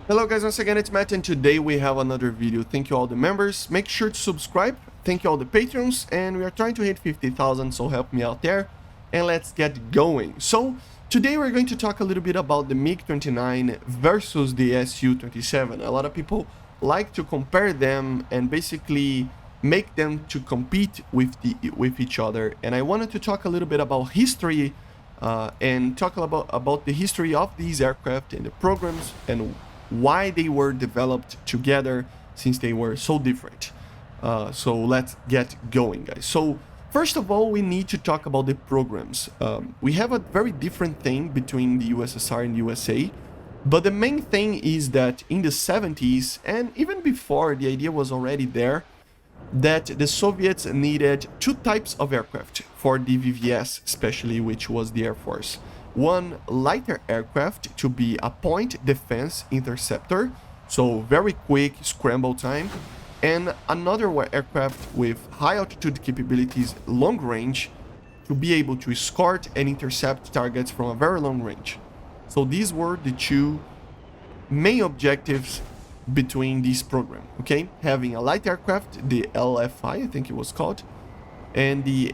Hello guys, once again it's Matt and today we have another video. Thank you all the members, make sure to subscribe, thank you all the patrons, and we are trying to hit 50,000, so help me out there and let's get going. So today we're going to talk a little bit about the MiG-29 versus the Su-27. A lot of people like to compare them and basically make them to compete with each other, and I wanted to talk a little bit about history and talk about the history of these aircraft and the programs and why they were developed together since they were so different. So let's get going, guys. So first of all, we need to talk about the programs. We have a very different thing between the USSR and USA, but the main thing is that in the 70s and even before, the idea was already there that the Soviets needed two types of aircraft for the VVS, especially, which was the Air Force. One lighter aircraft to be a point defense interceptor, so very quick scramble time, and another aircraft with high altitude capabilities, long range, to be able to escort and intercept targets from a very long range. So these were the two main objectives between this program, okay? Having a light aircraft, the LFI, I think it was called, and the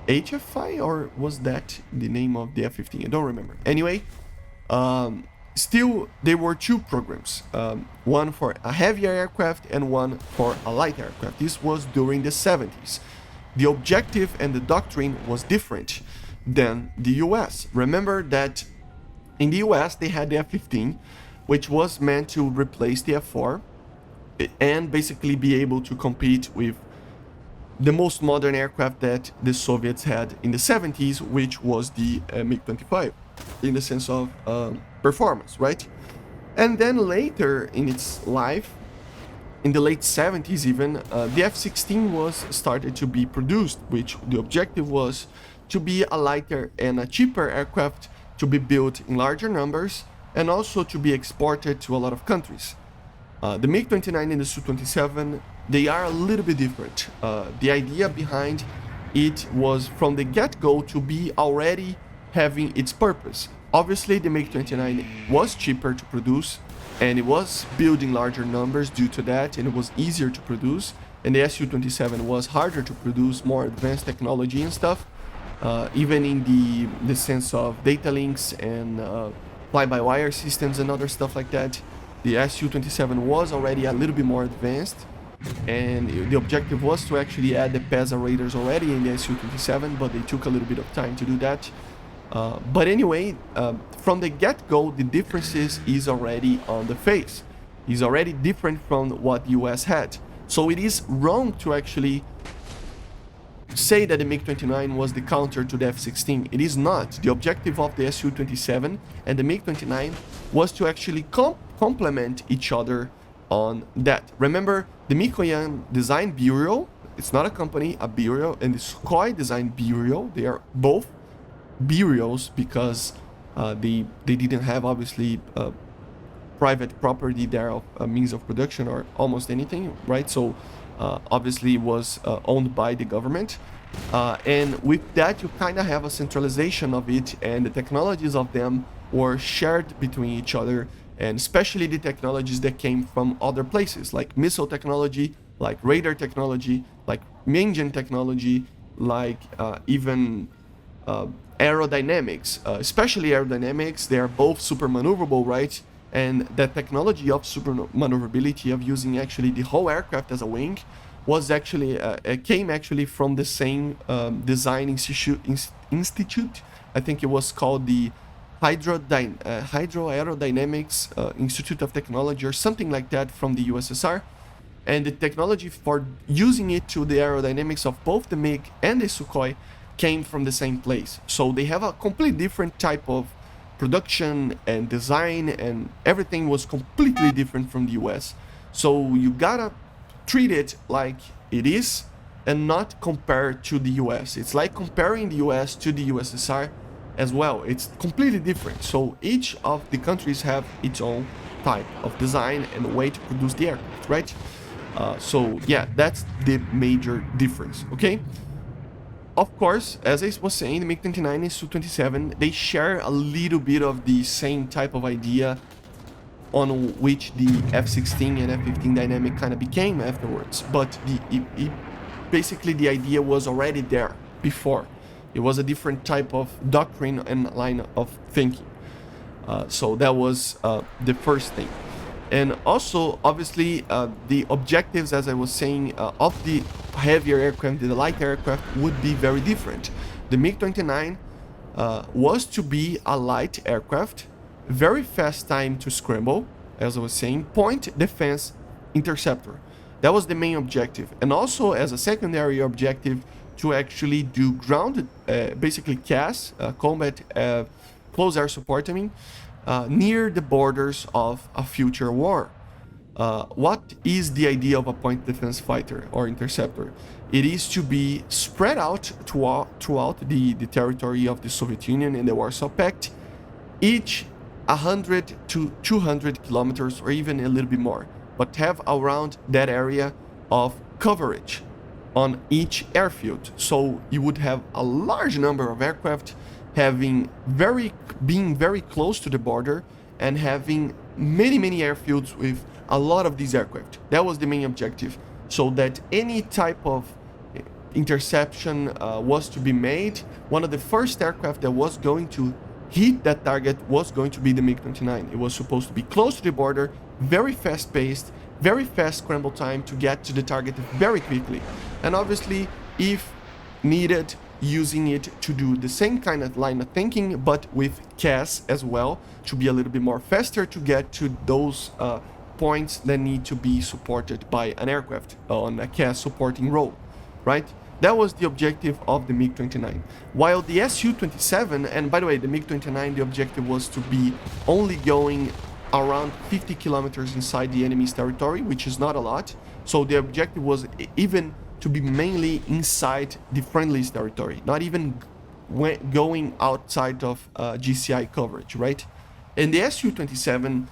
HFI, or was that the name of the F-15? I don't remember. Anyway, still there were two programs, one for a heavier aircraft and one for a light aircraft. This was during the 70s. The objective and the doctrine was different than the US. Remember that in the US they had the F-15, which was meant to replace the F-4 and basically be able to compete with the most modern aircraft that the Soviets had in the 70s, which was the MiG-29 in the sense of performance, right? And then later in its life, in the late 70s even, the F-16 was started to be produced, which the objective was to be a lighter and a cheaper aircraft to be built in larger numbers and also to be exported to a lot of countries. The MiG-29 and the Su-27, they are a little bit different. The idea behind it was from the get-go to be already having its purpose. Obviously, the MiG-29 was cheaper to produce, and it was building larger numbers due to that, and it was easier to produce. And the Su-27 was harder to produce, more advanced technology and stuff, even in the sense of data links and fly-by-wire systems and other stuff like that. The Su-27 was already a little bit more advanced, and the objective was to actually add the PESA radars already in the Su-27, but they took a little bit of time to do that. But anyway, from the get-go, the differences is already on the face. It's already different from what the US had. So it is wrong to actually say that the MiG-29 was the counter to the F-16. It is not. The objective of the Su-27 and the MiG-29 was to actually complement each other on that. Remember, the Mikoyan Design Bureau, it's not a company, a bureau, and the Sukhoi Design Bureau, they are both bureaus because they didn't have, obviously, private property there of means of production or almost anything, right? So obviously it was owned by the government, and with that you kind of have a centralization of it, and the technologies of them were shared between each other, and especially the technologies that came from other places, like missile technology, like radar technology, like engine technology, like even aerodynamics, especially aerodynamics. They are both super maneuverable, right? And that technology of super maneuverability, of using actually the whole aircraft as a wing, was actually came actually from the same design institute. I think it was called the Hydro Aerodynamics Institute of Technology or something like that, from the USSR. And the technology for using it to the aerodynamics of both the MiG and the Sukhoi came from the same place. So they have a completely different type of production and design, and everything was completely different from the US. So you gotta treat it like it is and not compare to the US. It's like comparing the US to the USSR as well. It's completely different. So each of the countries have its own type of design and way to produce the aircraft, right? So yeah, that's the major difference, okay? Of course, as I was saying, the MiG-29 and Su-27, they share a little bit of the same type of idea on which the F-16 and F-15 dynamic kind of became afterwards. But basically the idea was already there before. It was a different type of doctrine and line of thinking. So that was the first thing. And also, obviously, the objectives, as I was saying, of the heavier aircraft, the light aircraft, would be very different. The MiG-29 was to be a light aircraft, very fast time to scramble, as I was saying, point defense interceptor. That was the main objective. And also, as a secondary objective, to actually do ground, basically CAS, combat close air support, near the borders of a future war. What is the idea of a point defense fighter or interceptor? It is to be spread out throughout the territory of the Soviet Union and the Warsaw Pact, each 100 to 200 kilometers or even a little bit more, but have around that area of coverage on each airfield. So you would have a large number of aircraft being very close to the border and having many airfields with a lot of these aircraft. That was the main objective, so that any type of interception was to be made. One of the first aircraft that was going to hit that target was going to be the MiG-29. It was supposed to be close to the border, very fast paced, very fast scramble time to get to the target very quickly. And obviously, if needed, using it to do the same kind of line of thinking, but with CAS as well, to be a little bit more faster to get to those points that need to be supported by an aircraft on a CAS supporting role, right? That was the objective of the MiG-29. While the Su-27, and by the way, the MiG-29, the objective was to be only going around 50 kilometers inside the enemy's territory, which is not a lot. So the objective was even to be mainly inside the friendly's territory, not even going outside of GCI coverage, right? And the Su-27,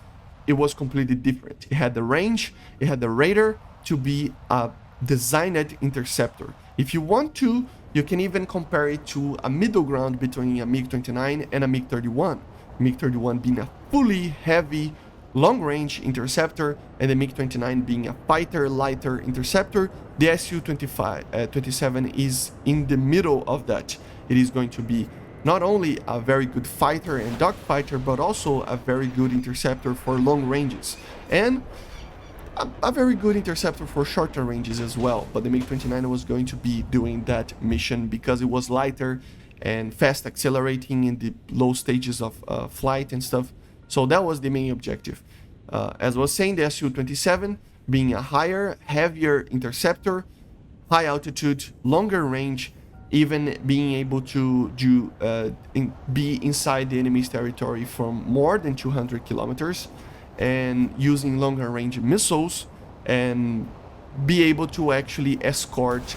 it was completely different. It had the range, it had the radar to be a designed interceptor. If you want to, you can even compare it to a middle ground between a MiG-29 and a MiG-31. MiG-31 being a fully heavy, long-range interceptor, and the MiG-29 being a fighter, lighter interceptor. The Su-27 is in the middle of that. It is going to be not only a very good fighter and dogfighter, but also a very good interceptor for long ranges, and a very good interceptor for shorter ranges as well. But the MiG-29 was going to be doing that mission because it was lighter and fast accelerating in the low stages of flight and stuff. So that was the main objective. As I was saying, the Su-27 being a higher, heavier interceptor, high altitude, longer range, even being able to be inside the enemy's territory from more than 200 kilometers, and using longer range missiles, and be able to actually escort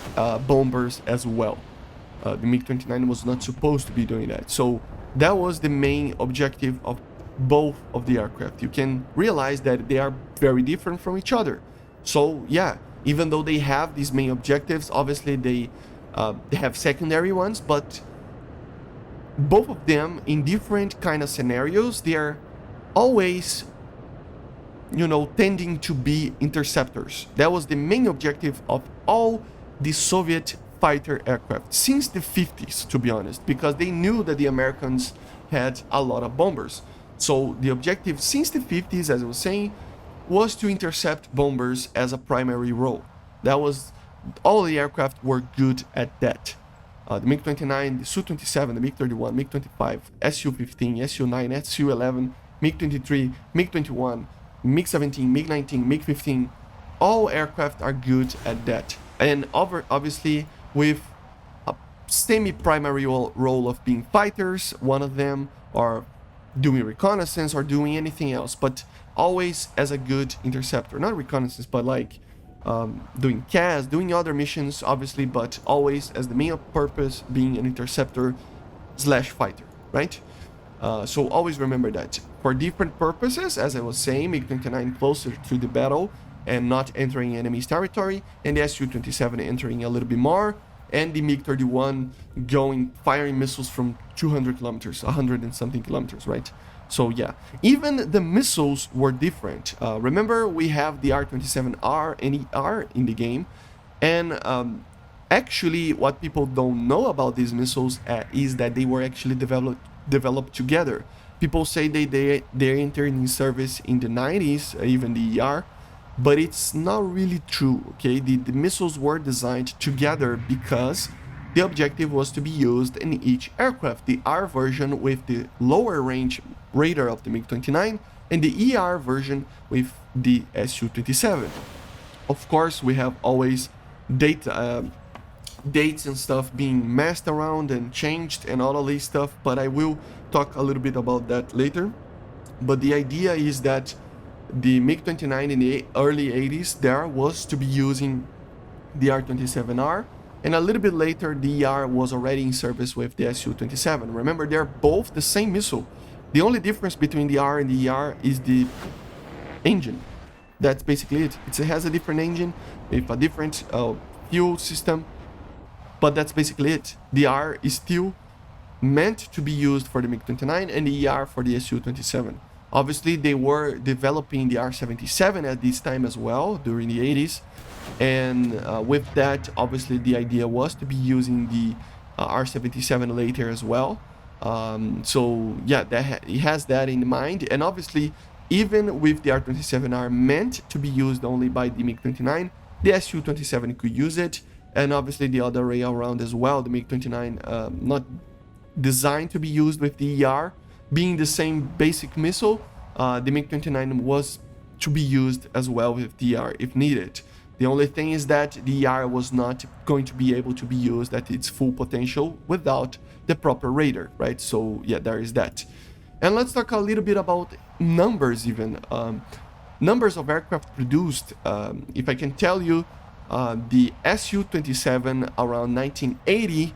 bombers as well. The MiG-29 was not supposed to be doing that. So that was the main objective of both of the aircraft. You can realize that they are very different from each other. So yeah, even though they have these main objectives, obviously they have secondary ones, but both of them in different kind of scenarios, they are always, tending to be interceptors. That was the main objective of all the Soviet fighter aircraft since the 50s, to be honest, because they knew that the Americans had a lot of bombers. So the objective since the 50s, as I was saying, was to intercept bombers as a primary role. That was, all the aircraft were good at that. The MiG-29, the Su-27, the MiG-31, MiG-25, Su-15, Su-9, Su-11, MiG-23, MiG-21, MiG-17, MiG-19, MiG-15, all aircraft are good at that. And obviously with a semi-primary role of being fighters, one of them, or doing reconnaissance or doing anything else, but always as a good interceptor. Not reconnaissance, but like doing CAS, doing other missions, obviously, but always as the main purpose being an interceptor / fighter, right? So always remember that. For different purposes, as I was saying, MiG-29 closer to the battle and not entering enemy's territory, and the Su-27 entering a little bit more, and the MiG-31 firing missiles from 200 kilometers, 100 and something kilometers, right? So yeah, even the missiles were different. Remember, we have the R-27R and ER in the game, and actually, what people don't know about these missiles is that they were actually developed together. People say they entered in service in the 90s, even the ER, but it's not really true. Okay, the missiles were designed together because the objective was to be used in each aircraft. The R version with the lower range radar of the MiG-29 and the ER version with the Su-27. Of course, we have always dates and stuff being messed around and changed and all of this stuff, but I will talk a little bit about that later. But the idea is that the MiG-29 in the early 80s there was to be using the R-27R, and a little bit later the ER was already in service with the Su-27. Remember, they're both the same missile. The only difference between the R and the ER is the engine. That's basically it. It has a different engine with a different fuel system, but that's basically it. The R is still meant to be used for the MiG-29 and the ER for the Su-27. Obviously, they were developing the R-77 at this time as well during the 80s, and with that, obviously, the idea was to be using the R-77 later as well. So yeah, it has that in mind, and obviously, even with the R-27R meant to be used only by the MiG-29, the Su-27 could use it, and obviously the other way around as well. The MiG-29 not designed to be used with the ER, being the same basic missile. The MiG-29 was to be used as well with the ER if needed. The only thing is that the ER was not going to be able to be used at its full potential without the proper radar, right? So yeah, there is that. And let's talk a little bit about numbers even. Numbers of aircraft produced. If I can tell you, the Su-27 around 1980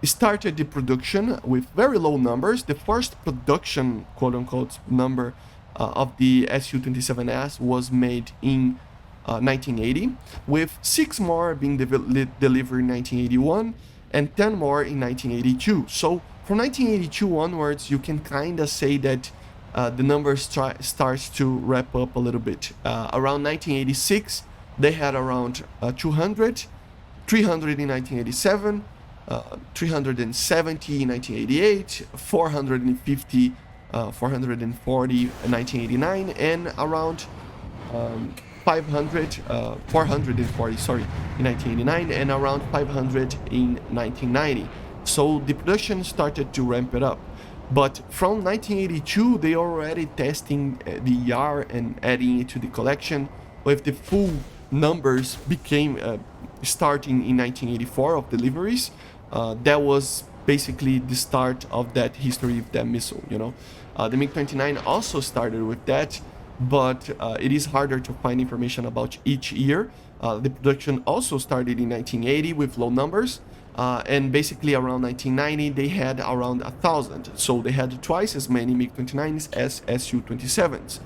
started the production with very low numbers. The first production, quote-unquote, number of the Su-27S was made in 1980, with 6 more being delivered in 1981 and 10 more in 1982. So from 1982 onwards, you can kind of say that the numbers starts to wrap up a little bit. Around 1986, they had around 200, 300 in 1987, 370 in 1988, 450, 440 in 1989, and around 440, sorry, in 1989, and around 500 in 1990. So the production started to ramp it up. But from 1982, they already testing the ER and adding it to the collection, with the full numbers became starting in 1984 of deliveries. That was basically the start of that history of that missile, you know. The MiG-29 also started with that, but it is harder to find information about each year. The production also started in 1980 with low numbers, and basically around 1990 they had around 1,000. So they had twice as many MiG-29s as Su-27s.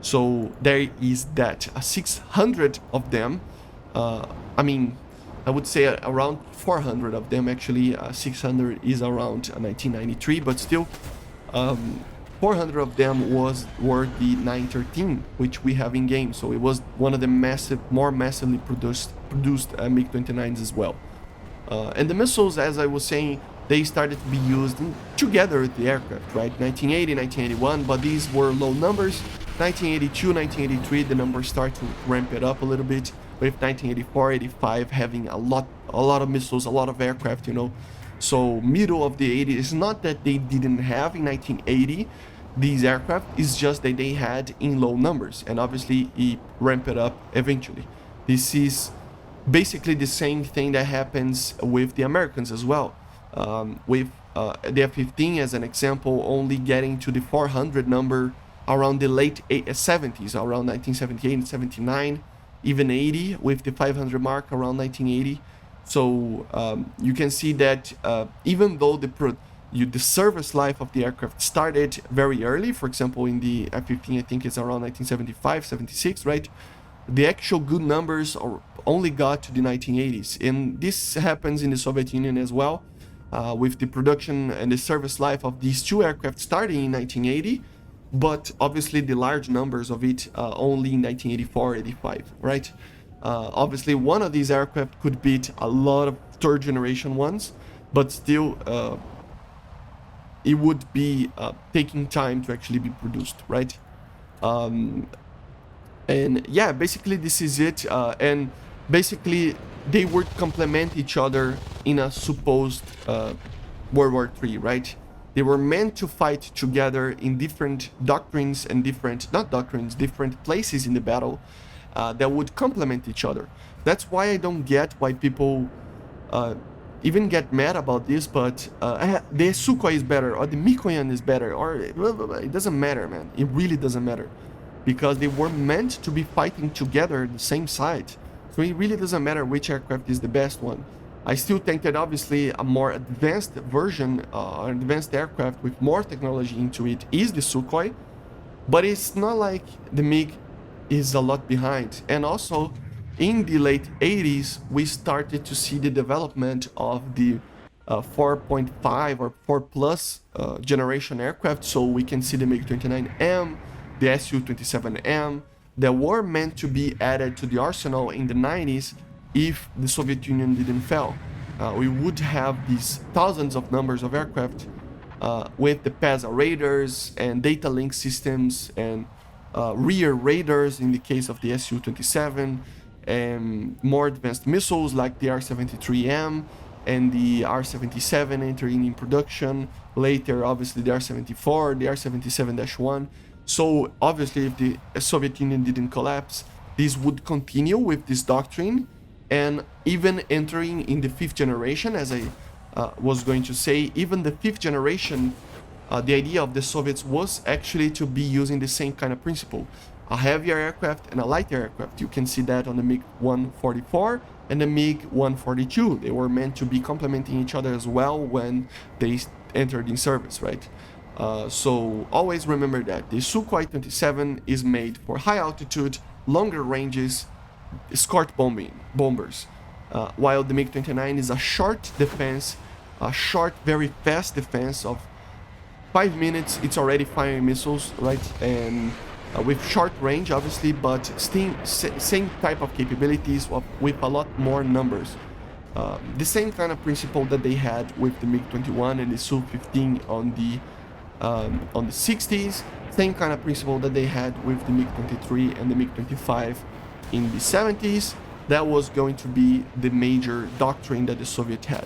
So there is that. 600 of them, I would say around 400 of them actually. 600 is around 1993, but still 400 of them were the 913, which we have in game. So it was one of the more massively produced MiG-29s as well. And the missiles, as I was saying, they started to be used together with the aircraft, right? 1980, 1981, but these were low numbers. 1982, 1983, the numbers start to ramp it up a little bit, with 1984, 85 having a lot of missiles, a lot of aircraft, you know. So middle of the 80s, it's not that they didn't have in 1980 these aircraft, it's just that they had in low numbers, and obviously it ramped it up eventually. This is basically the same thing that happens with the Americans as well. With the F-15 as an example, only getting to the 400 number around the late 70s, around 1978 and 79, even 80, with the 500 mark around 1980. So you can see that even though the service life of the aircraft started very early, for example, in the F-15, I think it's around 1975, 76, right? The actual good numbers only got to the 1980s. And this happens in the Soviet Union as well. with the production and the service life of these two aircraft starting in 1980, but obviously the large numbers of it only in 1984, 85, right? Obviously, one of these aircraft could beat a lot of third generation ones, but still it would be taking time to actually be produced, right? And yeah, basically this is it. And basically they would complement each other in a supposed World War III, right? They were meant to fight together in different doctrines and different, not doctrines, different places in the battle that would complement each other. That's why I don't get why people even get mad about this, but the Sukhoi is better, or the MiG-29 is better, or blah, blah, blah. It doesn't matter, man. It really doesn't matter. Because they were meant to be fighting together at the same side. So it really doesn't matter which aircraft is the best one. I still think that obviously a more advanced version, an advanced aircraft with more technology into it is the Sukhoi, but it's not like the MiG is a lot behind. And also, in the late 80s, we started to see the development of the 4.5 or 4 plus generation aircraft. So we can see the MiG-29M, the Su-27M, that were meant to be added to the arsenal in the 90s if the Soviet Union didn't fail. We would have these thousands of numbers of aircraft with the PASA radars and data link systems and rear radars in the case of the Su-27, and more advanced missiles like the R-73M and the R-77 entering in production. Later, obviously, the R-74, the R-77-1. So obviously, if the Soviet Union didn't collapse, this would continue with this doctrine, and even entering in the fifth generation, as I was going to say, even the fifth generation, the idea of the Soviets was actually to be using the same kind of principle. A heavier aircraft and a lighter aircraft. You can see that on the MiG-144 and the MiG-142. They were meant to be complementing each other as well when they entered in service, right? So always remember that the Sukhoi 27 is made for high altitude, longer ranges, escort bombers, while the MiG-29 is a short defense, a short, very fast defense of 5 minutes. It's already firing missiles, right? And with short range, obviously, but still same type of capabilities with a lot more numbers. The same kind of principle that they had with the MiG-21 and the Su-15 on the 60s, same kind of principle that they had with the MiG-23 and the MiG-25 in the 70s. That was going to be the major doctrine that the Soviet had.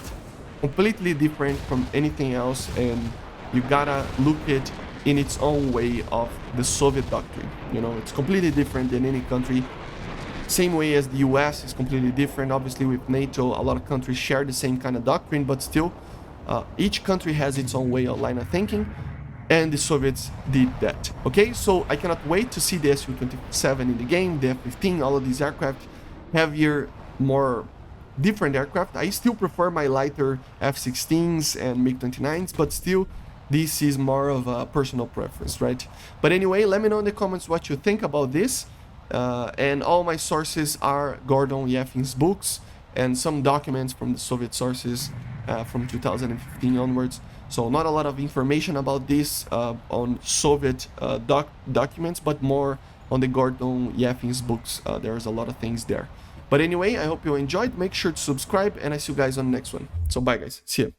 Completely different from anything else, and you gotta look it in its own way of the Soviet doctrine. You know, it's completely different than any country. Same way as the US is completely different. Obviously, with NATO, a lot of countries share the same kind of doctrine, but still, each country has its own way of line of thinking, and the Soviets did that. Okay, so I cannot wait to see the Su-27 in the game, the F-15, all of these aircraft, heavier, more different aircraft. I still prefer my lighter F-16s and MiG-29s, but still, this is more of a personal preference, right? But anyway, let me know in the comments what you think about this. And all my sources are Gordon Yeffin's books and some documents from the Soviet sources from 2015 onwards. So not a lot of information about this on Soviet documents, but more on the Gordon Yeffin's books. There's a lot of things there. But anyway, I hope you enjoyed. Make sure to subscribe, and I see you guys on the next one. So bye, guys. See ya.